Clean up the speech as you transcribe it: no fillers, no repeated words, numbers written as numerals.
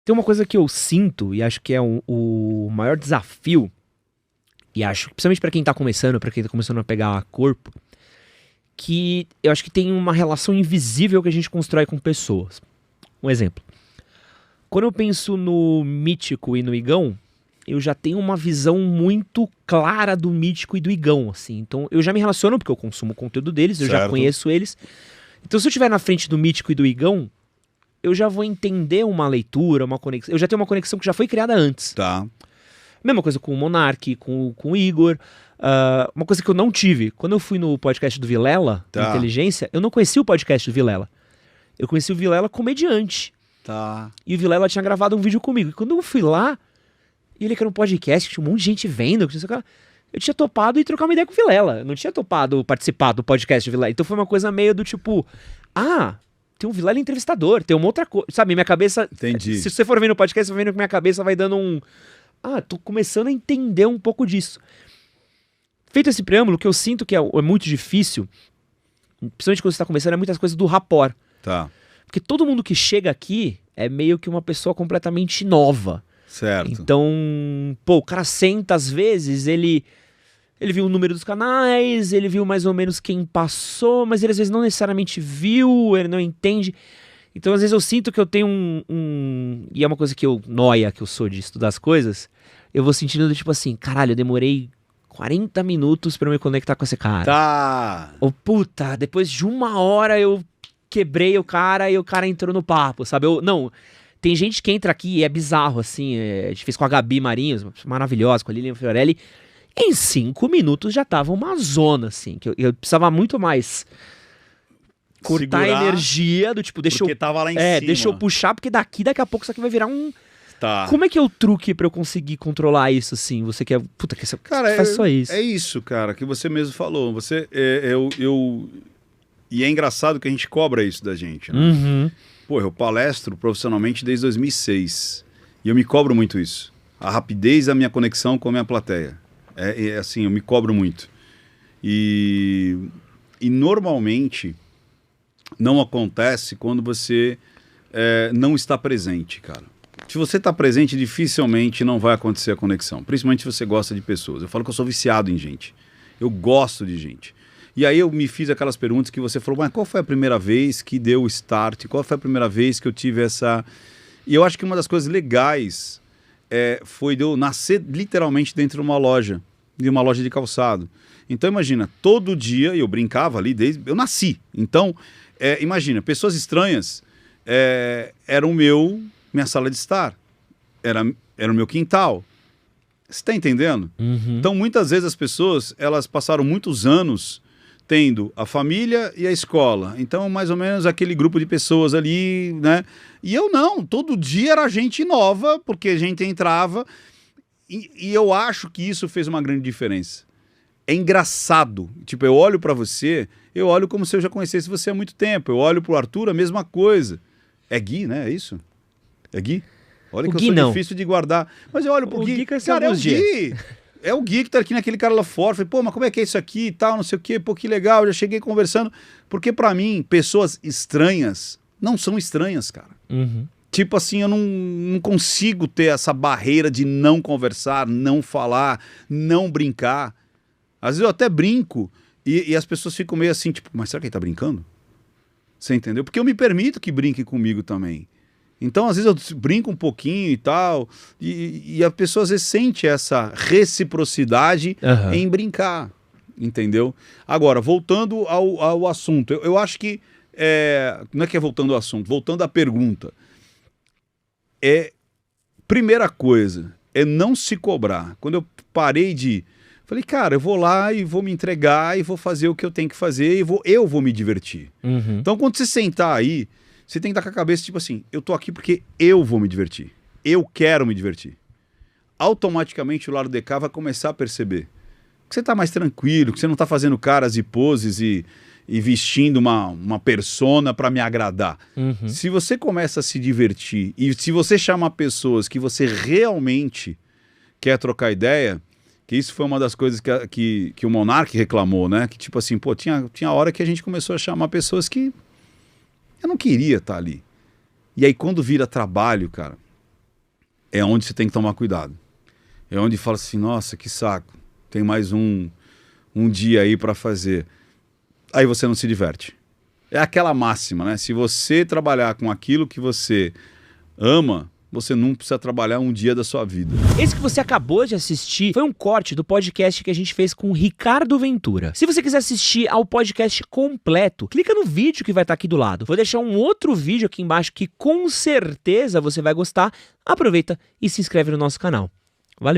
Tem uma coisa que eu sinto, e acho que é o maior desafio, e acho, principalmente pra quem tá começando, pra quem tá começando a pegar corpo, que eu acho que tem uma relação invisível que a gente constrói com pessoas. Um exemplo. Quando eu penso no Mítico e no Igão, eu já tenho uma visão muito clara do Mítico e do Igão, assim. Então, eu já me relaciono, porque eu consumo o conteúdo deles, eu já conheço eles. Então, se eu estiver na frente do Mítico e do Igão, eu já vou entender uma leitura, uma conexão. Eu já tenho uma conexão que já foi criada antes. Tá. Mesma coisa com o Monark, com o Igor. Uma coisa que eu não tive. Quando eu fui no podcast do Vilela, Inteligência, eu não conhecia o podcast do Vilela. Eu conheci o Vilela comediante. Tá. E o Vilela tinha gravado um vídeo comigo. E quando eu fui lá, e ele que era um podcast, que tinha um monte de gente vendo, eu tinha topado e trocar uma ideia com o Vilela. Eu não tinha topado participar do podcast do Vilela. Então foi uma coisa meio do tipo, tem um Vilela entrevistador, tem uma outra coisa. Sabe, minha cabeça... Entendi. Se você for vendo o podcast, você vai vendo que minha cabeça vai dando um... tô começando a entender um pouco disso. Feito esse preâmbulo, que eu sinto que é muito difícil, principalmente quando você está começando, é muitas coisas do rapport. Tá. Porque todo mundo que chega aqui é meio que uma pessoa completamente nova. Certo. Então, o cara senta às vezes, ele viu o número dos canais, ele viu mais ou menos quem passou, mas ele às vezes não necessariamente viu, ele não entende. Então, às vezes eu sinto que eu tenho e é uma coisa que noia que eu sou de estudar as coisas, eu vou sentindo do tipo assim, caralho, eu demorei 40 minutos pra eu me conectar com esse cara. Tá. Ou puta, depois de 1 hora eu quebrei o cara e o cara entrou no papo, sabe? Tem gente que entra aqui e é bizarro, assim, a gente fez com a Gabi Marinhos, maravilhosa, com a Lilian Fiorelli, em 5 minutos já tava uma zona, assim, que eu precisava muito mais cortar a energia do tipo, porque tava lá em cima. Deixa eu puxar, porque daqui a pouco isso aqui vai virar um... Tá. Como é que é o truque pra eu conseguir controlar isso, assim? Você que é... Puta, que você faz só isso. É isso, cara, que você mesmo falou. Você... E é engraçado que a gente cobra isso da gente, né? Uhum. Pô, eu palestro profissionalmente desde 2006. E eu me cobro muito isso. A rapidez da minha conexão com a minha plateia. Assim, eu me cobro muito. E normalmente não acontece quando você não está presente, cara. Se você está presente, dificilmente não vai acontecer a conexão. Principalmente se você gosta de pessoas. Eu falo que eu sou viciado em gente. Eu gosto de gente. E aí eu me fiz aquelas perguntas que você falou, mas qual foi a primeira vez que deu o start? Qual foi a primeira vez que eu tive essa... E eu acho que uma das coisas legais foi de eu nascer literalmente dentro de uma loja de calçado. Então imagina, todo dia eu brincava ali desde... Eu nasci. Então, imagina, pessoas estranhas eram minha sala de estar. Era o meu quintal. Você está entendendo? Uhum. Então muitas vezes as pessoas, elas passaram muitos anos tendo a família e a escola. Então, mais ou menos aquele grupo de pessoas ali, né? E eu não, todo dia era gente nova, porque a gente entrava. E eu acho que isso fez uma grande diferença. É engraçado. Tipo, eu olho pra você, eu olho como se eu já conhecesse você há muito tempo. Eu olho pro Arthur, a mesma coisa. É Gui, né? É isso? É Gui? Olha que eu sou difícil de guardar. Mas eu olho pro Gui, cara, é o Gui. É o Gui que tá aqui naquele cara lá fora. Falei, pô, mas como é que é isso aqui e tal, não sei o quê. Pô, que legal, já cheguei conversando. Porque pra mim, pessoas estranhas não são estranhas, cara. Uhum. Tipo assim, eu não consigo ter essa barreira de não conversar, não falar, não brincar. Às vezes eu até brinco e as pessoas ficam meio assim, tipo, mas será que ele tá brincando? Você entendeu? Porque eu me permito que brinque comigo também. Então, às vezes eu brinco um pouquinho e tal, e a pessoa às vezes sente essa reciprocidade em brincar, entendeu? Agora, voltando ao assunto, eu acho que, não é que é voltando ao assunto, voltando à pergunta, primeira coisa, é não se cobrar. Quando eu parei falei, cara, eu vou lá e vou me entregar e vou fazer o que eu tenho que fazer e eu vou me divertir. Uhum. Então, quando você sentar aí, você tem que estar com a cabeça tipo assim, eu tô aqui porque eu vou me divertir. Eu quero me divertir. Automaticamente o lado de cá vai começar a perceber que você tá mais tranquilo, que você não tá fazendo caras e poses e vestindo uma persona para me agradar. Uhum. Se você começa a se divertir e se você chamar pessoas que você realmente quer trocar ideia, que isso foi uma das coisas que o Monark reclamou, né? Que tipo assim, pô, tinha hora que a gente começou a chamar pessoas que eu não queria estar ali. E aí quando vira trabalho, cara, é onde você tem que tomar cuidado. É onde fala assim, nossa, que saco, tem mais um dia aí para fazer. Aí você não se diverte. É aquela máxima, né? Se você trabalhar com aquilo que você ama, você não precisa trabalhar um dia da sua vida. Esse que você acabou de assistir foi um corte do podcast que a gente fez com o Ricardo Ventura. Se você quiser assistir ao podcast completo, clica no vídeo que vai estar aqui do lado. Vou deixar um outro vídeo aqui embaixo que com certeza você vai gostar. Aproveita e se inscreve no nosso canal. Valeu!